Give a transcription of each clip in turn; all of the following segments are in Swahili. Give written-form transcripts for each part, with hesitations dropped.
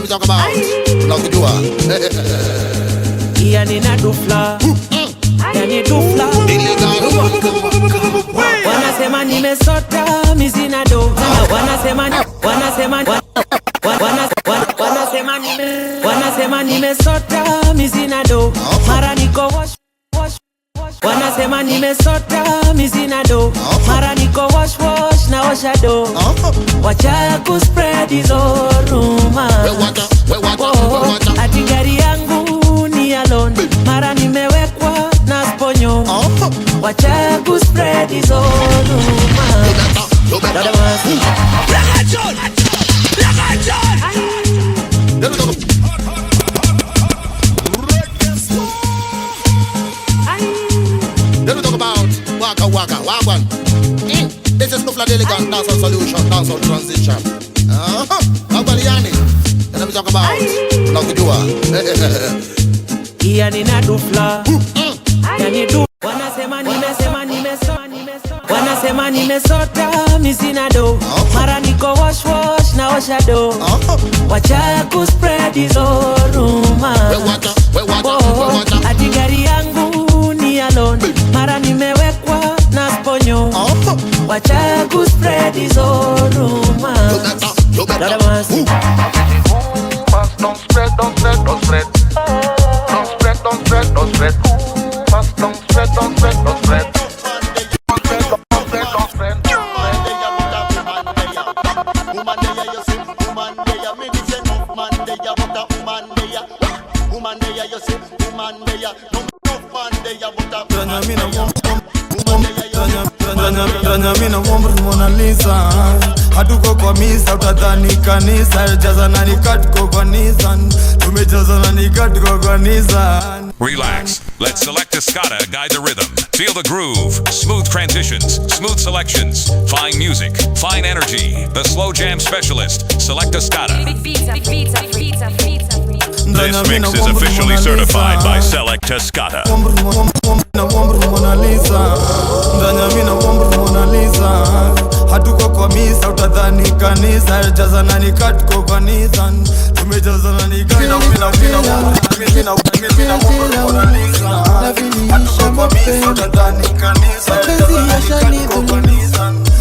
talk about unakujua yani na Dufla yani Dufla wanasema nimesota mizina do wanasema nimesota mizina do mara niko wash wanasema nimesota mizina do mara niko wash na washa do wacha ku spread hizo rumors ati gari yangu ni alone mara nimewekwa na sponyo wacha ku spread hizo rumors Let me talk about Waka Wagwan. This is Dufla Delegate Dancehall Solution, Dancehall Transition. Wagwaliani. Let me talk about unakujua yani na Dufla yani Dufla wanasema nimesota mizina do mara niko wash na washa do wacha ku spread hizo rumors ati gari yangu ni alone mara nimewekwa na sponyo wacha ku spread hizo rumors Don't spread. Mina mwombre Mona Lisa hatuko kwa misa utadhani kanisa jazana ni katuko kwa Nissan tumejazana ni katuko kwa Nissan. Relax, let Selekta Skata guide the rhythm. Feel the groove, smooth transitions, smooth selections, fine music, fine energy. The slow jam specialist, Selekta Skata. This mix is officially certified by Selekta Skata. Hatuko kwa misa utadhani kanisa jazana ni katuko kwa Nissan tumejazana ni kanisa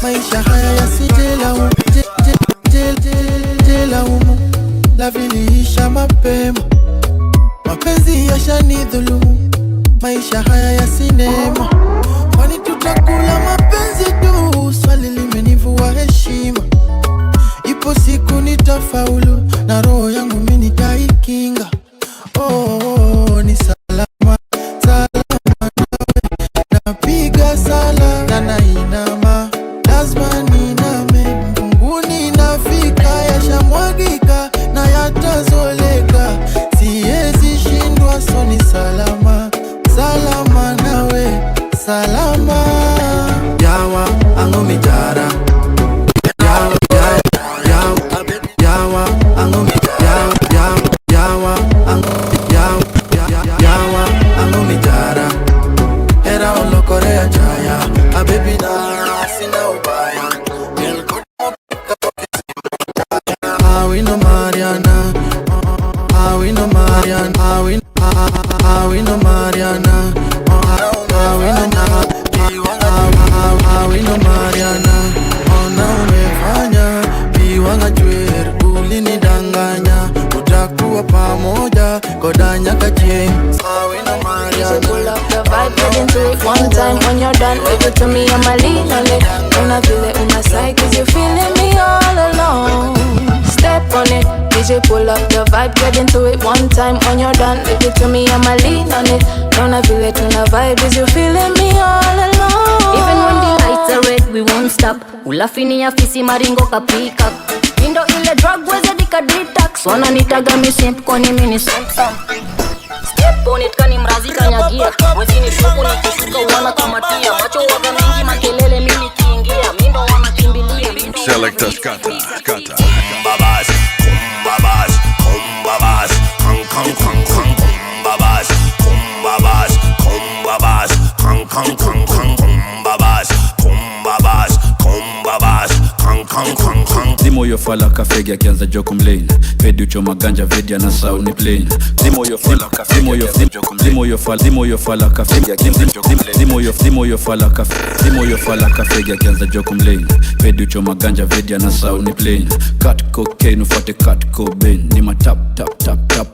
maisha haya yasijela la viliisha mapema mapenzi yashanidhulumu maisha haya ya sinema kwani tutakula mapenzi tu swali limenivua heshima ipo siku nitafaulu na roho yangu mimi nitaikinga ni salama napiga sala na nainama lazima niname mbinguni nafika yashamwagika na yatazoleka siwezi shindwa so ni salama nawe salama yawa angumi jara yawa angumi yawa angumi jara era olokorea jaya abebi na sina ubaya awino Mariana awino Mariana awino Mariana awino Mariana ona umefanya biwanga jwer ulinidanganya utakuwa pamoja kodanya kaje awino Mariana pull up the vibe get into it one time when you're done leave it to me I'ma lean on it una feel it una side cause you feeling me all alone step on it DJ pull up the vibe get into it one time when you're done leave it to me I'ma lean on it don't feel it una vibe is you feeling me all alone even when the lights are red we won't stop ulafini ya fisi maringo kapika indo ile drug weze dika detox wananitaga mi simp kwani mini simp step on it kani mrazi kanyagia wezi ni shuku nikishuka uwana kamatia macho waga mingi makelele mimi kiingia mindo wanakimbilia Selekta Skata Kumbabas fala kafegi akianza joke mlane. Pedi uchoma ganja vedia na sound plane. Zimo yo fala kafegi zimo yo fala kafegi akianza joke mlane. Zimo yo fala kafegi akianza joke mlane. Pedi uchoma ganja vedia na sound plane. Cut cocaine ufate cut cobain. Ni ma tap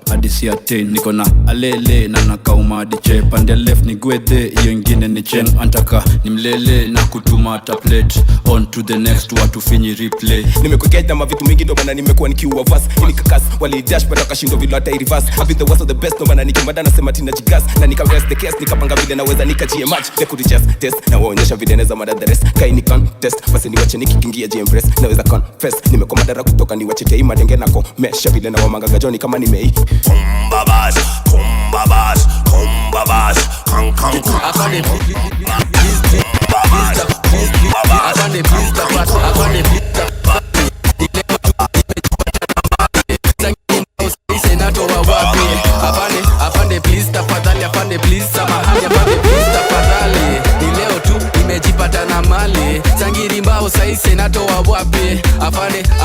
hadi si attain. Niko na alele na nakauma hadi che. Pande left ni gwede iyo ingine ni chen. Antaka ni mlele na kutuma tablet. On to the next watu finyi replay. Nimekuketa mavitu mingi ndo maana nimekuwa nikiua verse. Ili kakas wali dash but wakashindwa vile hata reverse. I've been the worst of the best ndo maana nikimada nasema tina jigas. Na nika rest the case nikapanga vile naweza nikachie match. They could just test na waonyesha vile naweza mada the rest. Kai ni contest basi niwache nikikingia GMpress. Naweza confess nimekuwa madara kutoka niwache tei madenge nako. Mesha vile na wamanga gajoni kama nimei. Kumbabas kan Afande please tafadhali, afande please samahani, afande please tafadhali. Ni leo tu nimejipata na mali. Sangiri mbao sai senatoa wapi?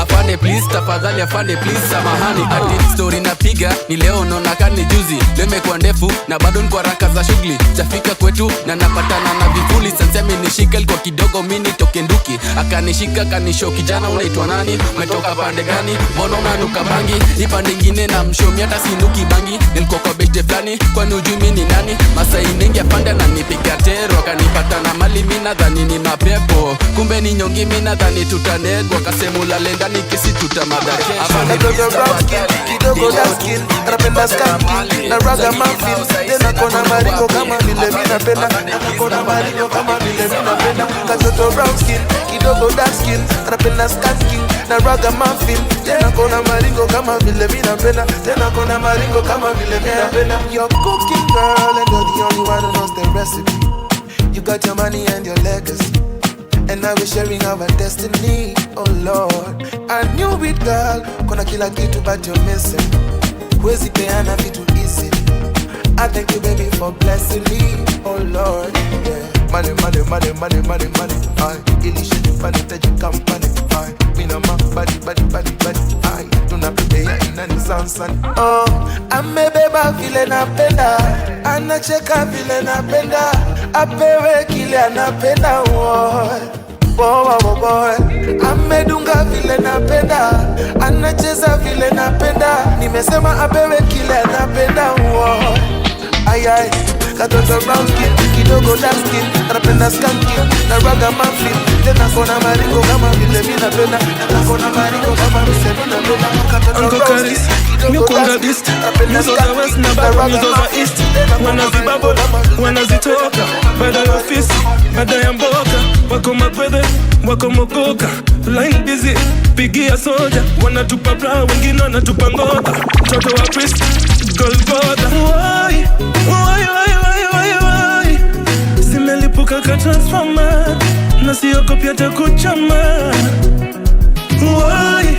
Afande please tafadhali, afande please samahani. Ati story napiga ni leo naona kani juzi. Leo imekuwa ndefu na bado niko haraka za shughuli. Chafika kwetu na napatana na vivuli. Sasa amenishika kwa kidogo mimi toke nduki. Akanishika kanisho kijana unaitwa nani? Umetoka pande gani? Mbona unanuka bangi? Ipande nyingine na mshomi hata sinuki bangi. Nilikuwa kwa beste flani kwani ujui mimi ni nani? Masai ningi apanda na nipiga tero. Akanipata na mali mimi nadhani ni mapepo. Kumbe ni nyongi mimi nadhani tutanegwa. Kasemula lenda ni kesi tutamada kesho. Afande kidogo daskin, anapenda skanking na raga muffin. Tena kona maringo kama vile mimi napenda. Kona maringo kama vile mimi napenda. Katoto brown skin, kidogo daskin, anapenda skanking na raga muffin. Tena kona maringo kama vile mimi napenda. Tena kona maringo kama vile mimi napenda. You're cooking girl and you're the only one who knows the recipe. You got your money and your legacy, and now we're sharing our destiny. Oh Lord, I knew it girl. Kona kila kitu but you're missing. Huwezi peana vitu easy. I thank you baby for blessing me. Oh Lord, yeah. Money. I illusion funny that you come funny. I mean I'm body. I do not pay in any sound. Oh, amebeba vile napenda. Anacheka vile napenda. Apewe kile anapenda. Boy. Amedunga vile napenda. Anacheza vile napenda. Nimesema apewe kile anapenda. Ay. Katoto brown skin, kidogo dark skin, anapenda skanking na raga muffin. Tena kona maringo kama vile mimi napenda. Tena kona maringo kama vile mimi napenda. Katoto brown skin, kidogo dark skin, anapenda skanking na raga muffin. Wanazitoka baada ya ofisi, baada ya mboka. Wako mapwede, wako mokoka. Line busy, pigia soja. Wanatupa bra, wengine wanatupa ngota. Mtoto wa Christ, Golgotha. Why? Simelipuka ka transformer na siogopi hata kuchama. Why?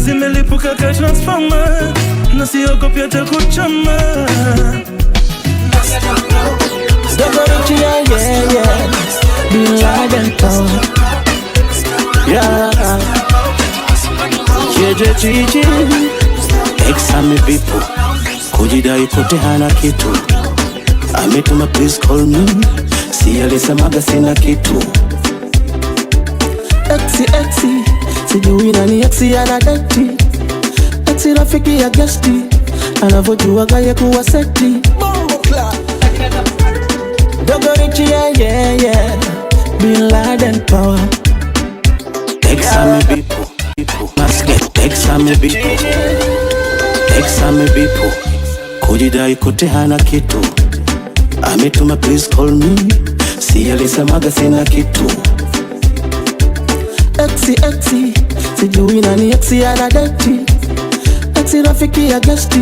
Simelipuka ka transformer na siogopi hata kuchama. Yeah. Be live and talk. Yeah. Chichi. Exame people. Kujidai kote hana kitu. Ametuma please call me. Si alisemaga sina kitu. Exi. Sijui nani exi anadeti. Exi rafiki ya guesti. Anavojua gaye kuwa seti. Dogo richi yeah. Bin Laden power. Exame people. Basket. Exame people. Kujidai kote hana kitu. Ametuma please call me. Si alisemaga sina kitu. Exi. Sijui nani exi anadeti. Exi rafiki ya guesti.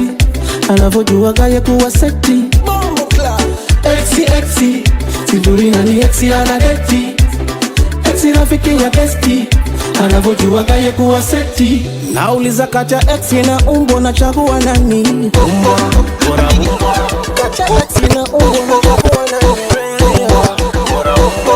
Anavojua gaye kuwa seti. Exi. Sijui nani exi anadeti. Exi rafiki ya guesti. Anavojua gaye kuwa seti. Nauliza kacha exi na umbo na chagua nani? Umbo. Kacha exi na umbo na chagua nani?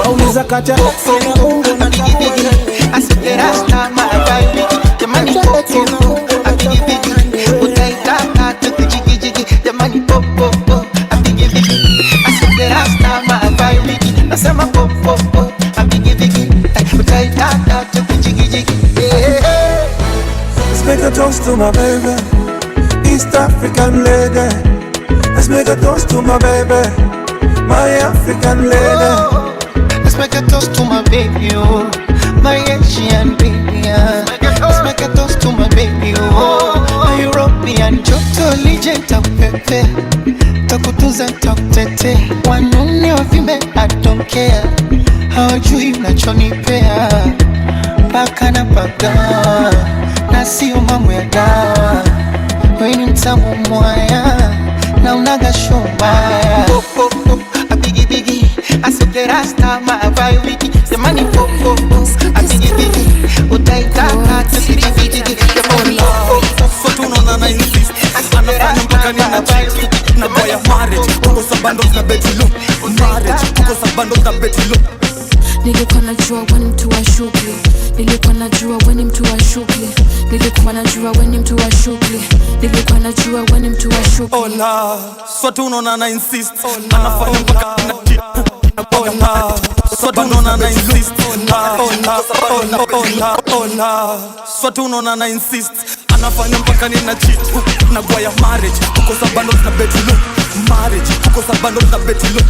Nauliza kacha exi na umbo na chagua nani? Asogerasta mabaili jamani popo apigi bigi utaitaka tukijigi jigi jamani popo apigi bigi asogerasta mabaili nasema popo apigi bigi utaitaka tukijigi jigi. Let's make a toast to my baby, East African lady. Let's make a toast to my baby, my African lady. Let's make a toast to my baby, oh, my Asian baby. Let's make a toast to my baby, oh, my European. Joto lije tapepe, takutunza takutete. Wanune wavimbe I don't care, hawajui unachonipea. Paka na paka, na sio mambo ya dawa. Wewe ni mtamu mwaya, na unaga shombaya. Biggie biggie, asogerasta mabaili jamani popo apigi bigi utaitaka tukijigi jigi jamani popo tunaona na insist anafanya mpaka nina cheat na boya marriage tuko sabando na betilo marriage tuko sabando na betilo. Nilikuwa najua wewe mtu wa shughuli, nilikuwa najua wewe mtu wa shughuli, nilikuwa najua wewe mtu wa shughuli, nilikuwa najua wewe mtu wa shughuli. Ola, so tunaona na insist anafanya mpaka nina cheat. Ola, so tunaona na insist. Ola, so tunaona na insist anafanya mpaka nina cheat na boya marriage tuko sabando na betilo marriage tuko sabando na betilo.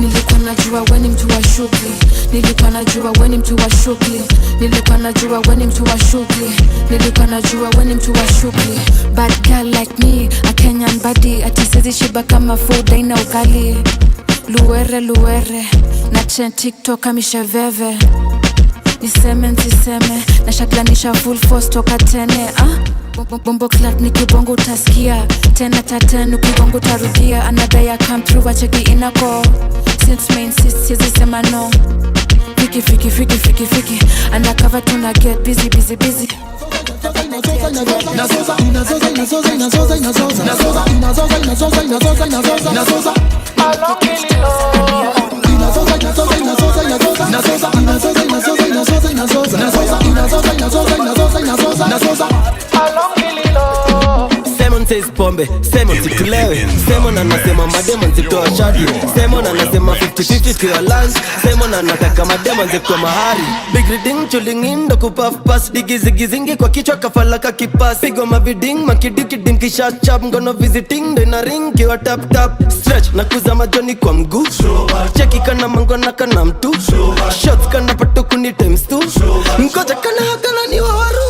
Nilikuwa najua wewe mtu wa shughuli, nilikuwa najua wewe mtu wa shughuli, nilikuwa najua wewe mtu wa shughuli, nilikuwa najua wewe mtu wa shughuli. Bad girl like me, a Kenyan body, ati shiba kama food aina ugali. Luere, na trend TikTok amisha veve. Niseme, na shaklanisha full force toka tene, Bombo clat nikibongo utasikia tena tatenu kibongo utarudia. Another ya come through wacheki inako. Since main sis sizi sema no. Fiki undercover tuna get busy Simon says pombe, Simon situlewe. Simon anasema mademon zitoa shadi. Simon anasema 50-50 kwa lunch. Simon anataka mademon zitoa mahari. Big reading chulling in do kupaf pass. Digizigizingi kwa kichwa kafalaka kipas. Pigo maviding makidikidim kisha chap. Ngono visiting do ina ring kiwa tap stretch na kuzama joni kwa mguu. Cheki kana mangona kana mtu. Shots kana patuku ni times 2. Mkoja kana hakana ni wawaru.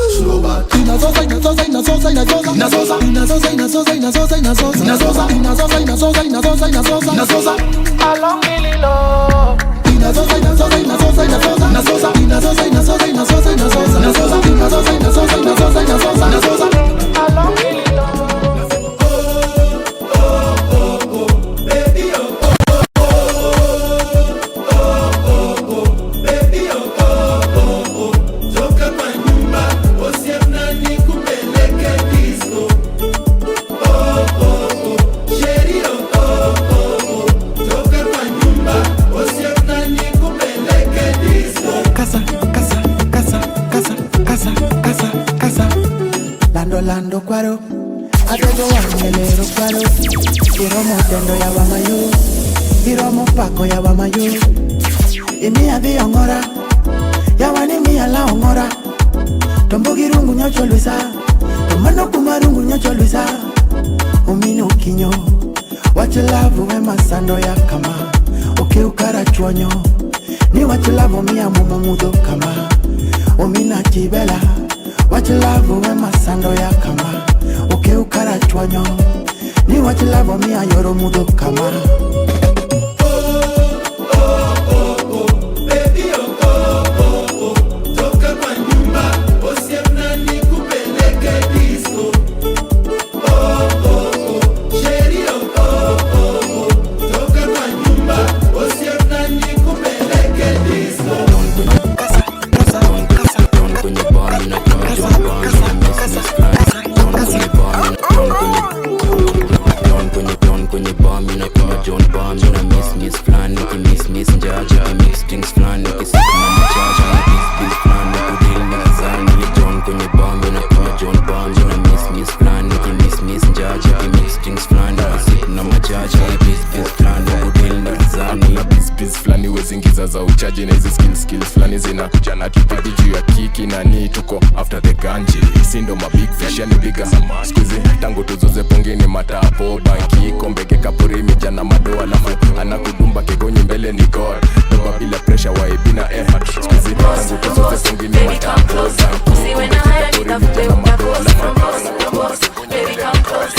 Lando kwaro adego wangelero kwaro iromo tendo ya wamayo iromo pako ya wamayo imi adhi ongora ya wani mi ala ongora tombo girungu nyocho luisa tomano kumarungu nyocho luisa umino kinyo wachilavu wema sando ya kama ukara chuonyo ni wachilavu miya mumamudo kama umina kibela wachilavu wema sando ya kama ukara chuonyo ni wachilavu miya yoro mudo kama. Kwenye bomb, skiza za uchaji na hizi skills flani zinakuja na kipaji juu ya kiki na ni tuko after the ganji. Hisi ndo mabig fish yani biga squeezy tangu tuzuze pongeni matapo banki kombeke kapuri mija na madoa lafu anakudumba kegonyi mbele ni god doba bila pressure waibina effort squeezy tangu tuzuze pongeni matapo banki See when I hire it up, they will go boss, baby come close.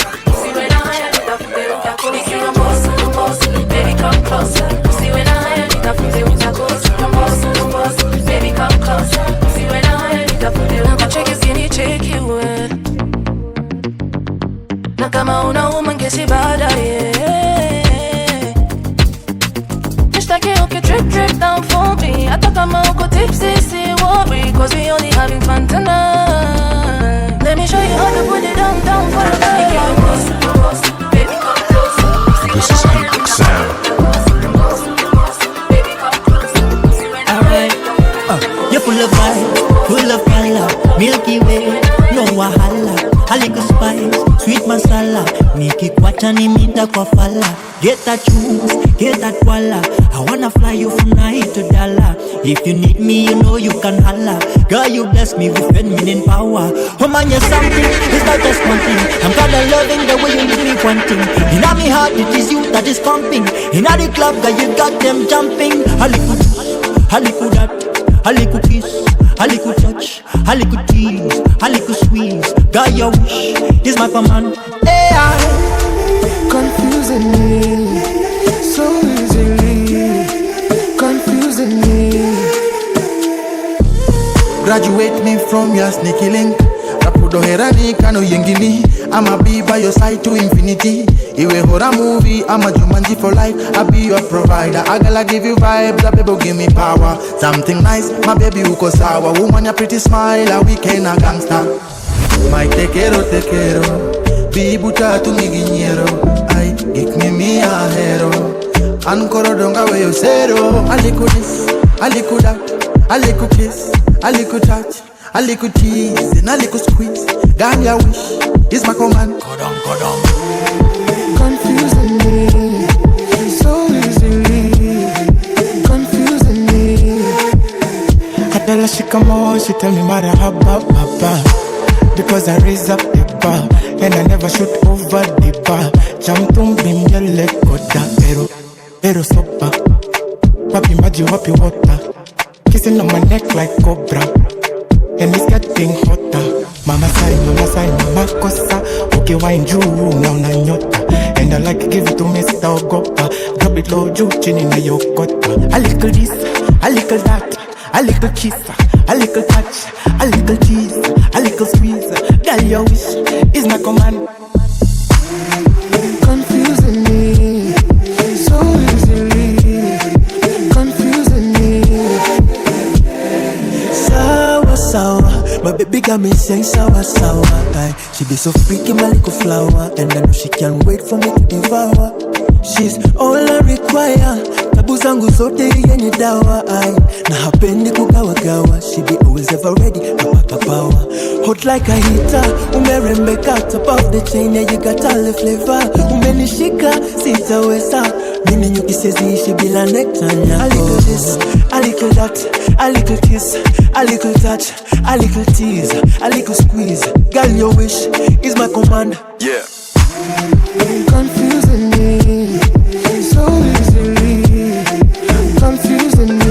See when I hire it up, they will go boss, baby come closer. See when I hire it up, they will go boss, baby come closer. See when I hire it up, they will go check your skinny, check you in. Na kama unauma ngesi baadaye. Nishtaki drip down for me. Hata kama uko tipsy, see worry, cause we only having fun tonight. Let me show you how to put it down for the night. Baby come closer. This is Epic Sound. Alright, you're full of vibe, full of color, Milky Way, no wahala. A little spice, sweet masala, nikikwacha ni minda kwa fala. Get that juice, get that walla. I wanna fly you from night to dollar. If you need me, you know you can holla. Girl, you bless me with feminine power. Oh man, you're something, it's not just one thing. I'm kinda loving the way you give me one thing. In my heart, it is you that is pumping. In the club, girl, you got them jumping. A little that, a little kiss, a little touch, a little tease, a little squeeze. Girl, your wish is my command. AI confusing me so easily, confusing me. Graduate me from your sneaky link. Rapudo herani kano yengini. I'ma be by your side to infinity. Iwe horror movie, I'm a Jumanji for life. I'll be your provider. I gotta give you vibes, a baby give me power. Something nice, my baby uko sawa. Woman, your pretty smile, a weekend a gangster. My tekero, bibuta tu miginyero. Ay, give me a hero. Ankoro donga we yo zero. A little this, a little that, a little kiss, a little touch, a little tease, and a little squeeze. Girl, your wish is my command. Kodong. Confusing me so easily, confusing me. I tell her she come on, she tell me marahaba, papa. Because I raise up the bar and I never shoot over the bar. Jump to me, you let go down. Pero sopa, papi maji wapi water. Kissing on my neck like cobra, and it's getting hotter. Mama sai, mama kosa. Okay, wine juu na unanyota. And I like to give it to Mr. Ogopa. Drop it low, juu chini na yokota. A little this, a little that, a little kiss, a little touch, a little tease, a little squeeze. Girl, your wish is my command. Confusing me so easily, confusing me. Sour, my baby got me saying sour. She be so freaky, my little flower, and I know she can't wait for me to devour. She's all I require. Tabu zangu zote yenye dawa. Na hapendi kugawagawa. She be always ever ready, napata power. Hot like a heater, umerembeka. Top of the chain, yeah, you got all the flavor. Umenishika, sitaweza. Mimi nyuki siziishi bila nektanya. A little this, a little that, a little kiss, a little touch, a little tease, a little squeeze. Girl, your wish is my command. Yeah. Confusing me so easily, confusing me.